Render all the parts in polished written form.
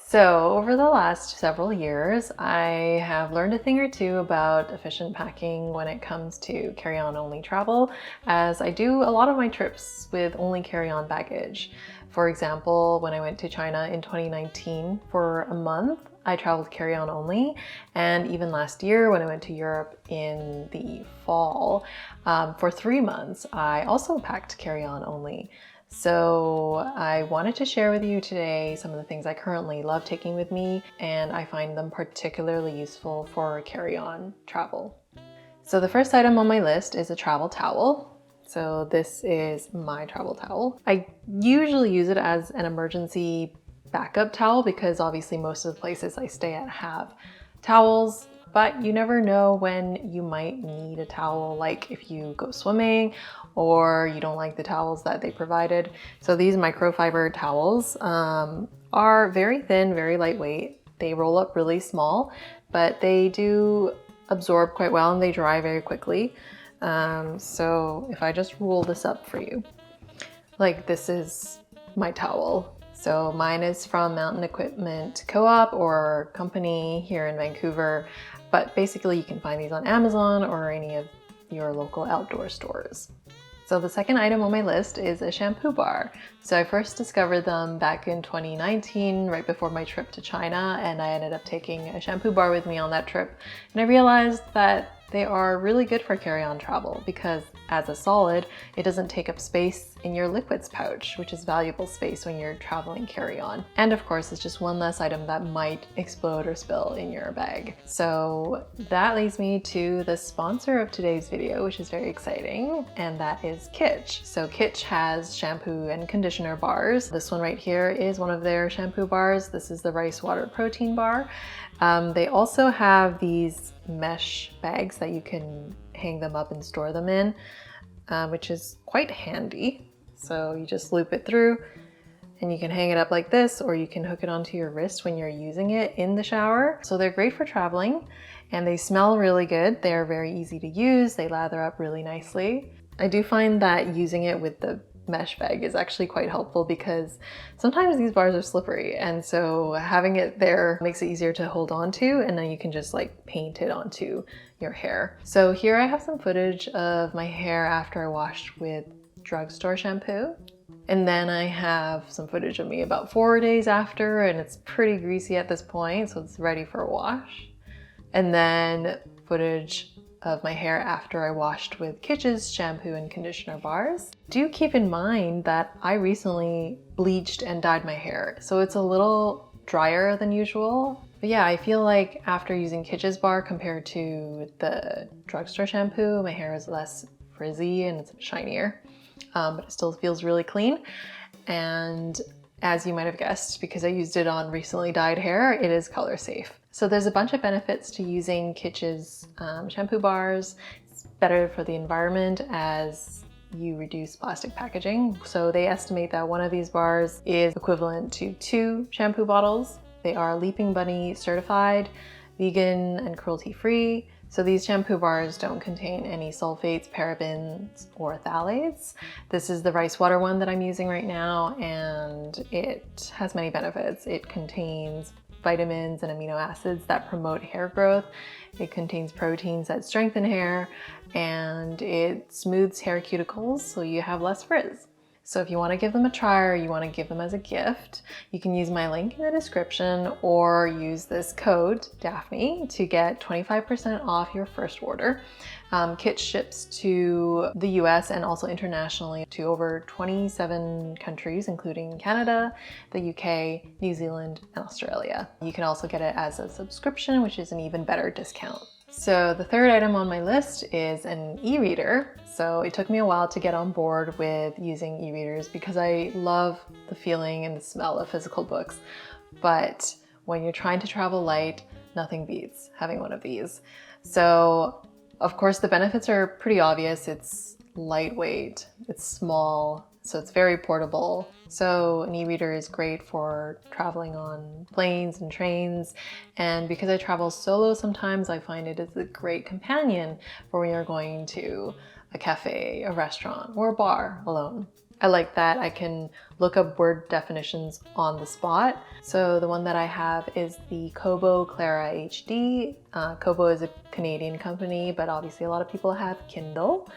So over the last several years, I have learned a thing or two about efficient packing when it comes to carry-on only travel, as I do a lot of my trips with only carry-on baggage. For example, when I went to China in 2019 for a month, I traveled carry-on only, and even last year when I went to Europe in the fall, for 3 months, I also packed carry-on only. So I wanted to share with you today some of the things I currently love taking with me, and I find them particularly useful for carry-on travel. So the first item on my list is a travel towel. So this is my travel towel. I usually use it as an emergency backup towel because obviously most of the places I stay at have towels, but you never know when you might need a towel, like if you go swimming or you don't like the towels that they provided. So these microfiber towels are very thin, very lightweight. They roll up really small, but they do absorb quite well and they dry very quickly. So if I just roll this up for you, like this is my towel. So mine is from Mountain Equipment Co-op or Company here in Vancouver, but basically you can find these on Amazon or any of your local outdoor stores. So the second item on my list is a shampoo bar. So I first discovered them back in 2019, right before my trip to China, and I ended up taking a shampoo bar with me on that trip. And I realized that they are really good for carry-on travel because as a solid, it doesn't take up space in your liquids pouch, which is valuable space when you're traveling carry-on. And of course, it's just one less item that might explode or spill in your bag. So that leads me to the sponsor of today's video, which is very exciting, and that is Kitsch. So Kitsch has shampoo and conditioner bars. This one right here is one of their shampoo bars. This is the rice water protein bar. They also have these mesh bags that you can hang them up and store them in, which is quite handy. So you just loop it through and you can hang it up like this, or you can hook it onto your wrist when you're using it in the shower. So they're great for traveling and they smell really good. They're very easy to use. They lather up really nicely. I do find that using it with the mesh bag is actually quite helpful because sometimes these bars are slippery, and so having it there makes it easier to hold on to, and then you can just like paint it onto your hair. So here I have some footage of my hair after I washed with drugstore shampoo, and then I have some footage of me about 4 days after, and it's pretty greasy at this point, so it's ready for a wash. And then footage of my hair after I washed with Kitsch's shampoo and conditioner bars. Do keep in mind that I recently bleached and dyed my hair, so it's a little drier than usual. But yeah, I feel like after using Kitsch's bar compared to the drugstore shampoo, my hair is less frizzy and it's shinier, but it still feels really clean. And as you might have guessed, because I used it on recently dyed hair, it is color safe. So there's a bunch of benefits to using Kitsch's shampoo bars. It's better for the environment as you reduce plastic packaging. So they estimate that one of these bars is equivalent to 2 shampoo bottles. They are Leaping Bunny certified, vegan and cruelty-free. So these shampoo bars don't contain any sulfates, parabens, or phthalates. This is the rice water one that I'm using right now, and it has many benefits. It contains vitamins and amino acids that promote hair growth. It contains proteins that strengthen hair, and it smooths hair cuticles so you have less frizz. So if you want to give them a try or you want to give them as a gift, you can use my link in the description or use this code, Daphne, to get 25% off your first order. Kitsch ships to the US and also internationally to over 27 countries, including Canada, the UK, New Zealand, and Australia. You can also get it as a subscription, which is an even better discount. So the third item on my list is an e-reader. So it took me a while to get on board with using e-readers because I love the feeling and the smell of physical books. But when you're trying to travel light, nothing beats having one of these. So of course the benefits are pretty obvious. It's lightweight, it's small, so it's very portable. So an e-reader is great for traveling on planes and trains, and because I travel solo sometimes, I find it is a great companion for when you're going to a cafe, a restaurant, or a bar alone. I like that I can look up word definitions on the spot. So the one that I have is the Kobo Clara HD. Kobo is a Canadian company, but obviously a lot of people have Kindle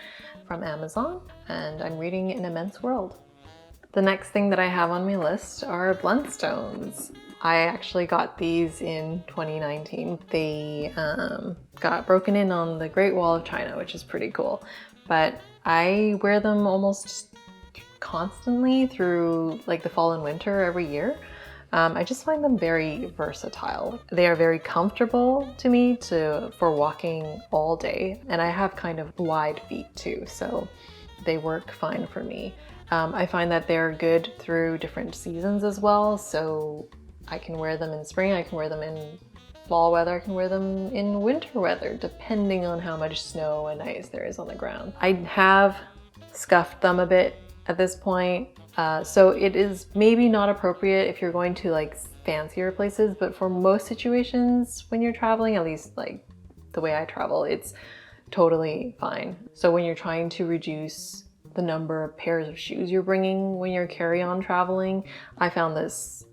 from Amazon, and I'm reading An Immense World. The next thing that I have on my list are Blundstones. I actually got these in 2019. They got broken in on the Great Wall of China, which is pretty cool. But I wear them almost constantly through like the fall and winter every year. I just find them very versatile. They are very comfortable to me for walking all day, and I have kind of wide feet too, so they work fine for me. I find that they're good through different seasons as well, so I can wear them in spring, I can wear them in fall weather, I can wear them in winter weather, depending on how much snow and ice there is on the ground. I have scuffed them a bit at this point, so it is maybe not appropriate if you're going to like fancier places, but for most situations when you're traveling, at least like the way I travel, it's totally fine. So when you're trying to reduce the number of pairs of shoes you're bringing when you're carry-on traveling, I found this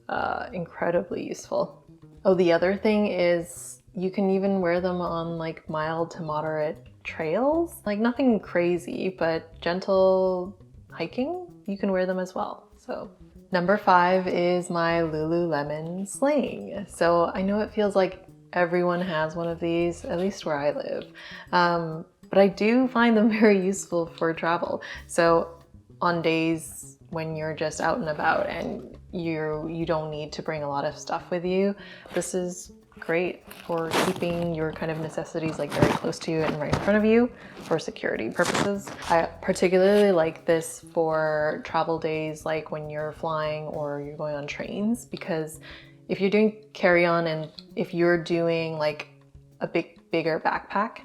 incredibly useful. Oh, the other thing is you can even wear them on like mild to moderate trails, like nothing crazy, but gentle hiking, you can wear them as well. So number 5 is my Lululemon sling. So I know it feels like everyone has one of these, at least where I live. But I do find them very useful for travel. So on days when you're just out and about and you don't need to bring a lot of stuff with you, this is great for keeping your kind of necessities like very close to you and right in front of you for security purposes. I particularly like this for travel days like when you're flying or you're going on trains, because if you're doing carry-on and if you're doing like a bigger backpack,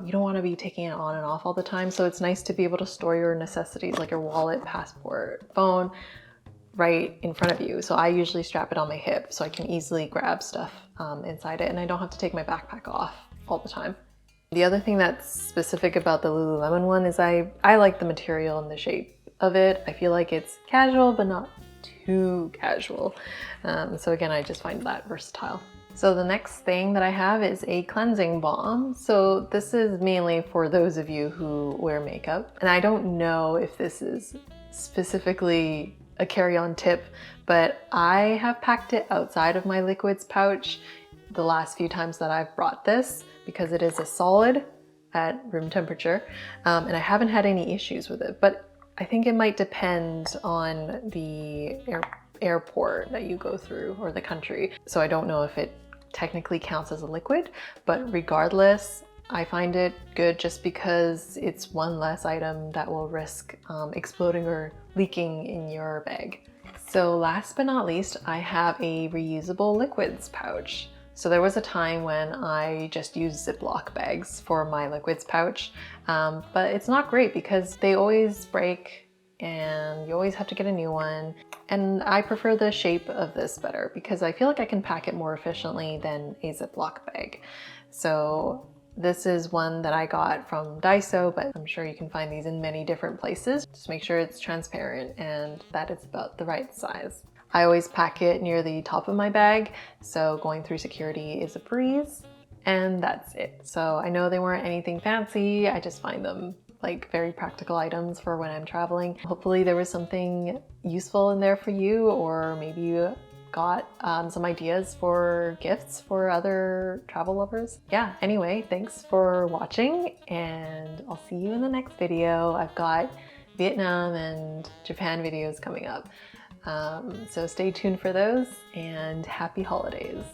you don't want to be taking it on and off all the time. So it's nice to be able to store your necessities like your wallet, passport, phone right in front of you. So I usually strap it on my hip so I can easily grab stuff inside it, and I don't have to take my backpack off all the time. The other thing that's specific about the Lululemon one is I like the material and the shape of it. I feel like it's casual but not too casual. So again, I just find that versatile. So the next thing that I have is a cleansing balm. So this is mainly for those of you who wear makeup. And I don't know if this is specifically a carry-on tip, but I have packed it outside of my liquids pouch the last few times that I've brought this, because it is a solid at room temperature, and I haven't had any issues with it. But I think it might depend on the airport that you go through or the country. So I don't know if it technically counts as a liquid, but regardless, I find it good just because it's one less item that will risk exploding or leaking in your bag. So last but not least, I have a reusable liquids pouch. So there was a time when I just used Ziploc bags for my liquids pouch, but it's not great because they always break and you always have to get a new one. And I prefer the shape of this better because I feel like I can pack it more efficiently than a Ziploc bag. So this is one that I got from Daiso, but I'm sure you can find these in many different places. Just make sure it's transparent and that it's about the right size. I always pack it near the top of my bag, so going through security is a breeze, and that's it. So I know they weren't anything fancy, I just find them like very practical items for when I'm traveling. Hopefully there was something useful in there for you, or maybe you got some ideas for gifts for other travel lovers. Yeah, anyway, thanks for watching and I'll see you in the next video. I've got Vietnam and Japan videos coming up. So stay tuned for those and happy holidays.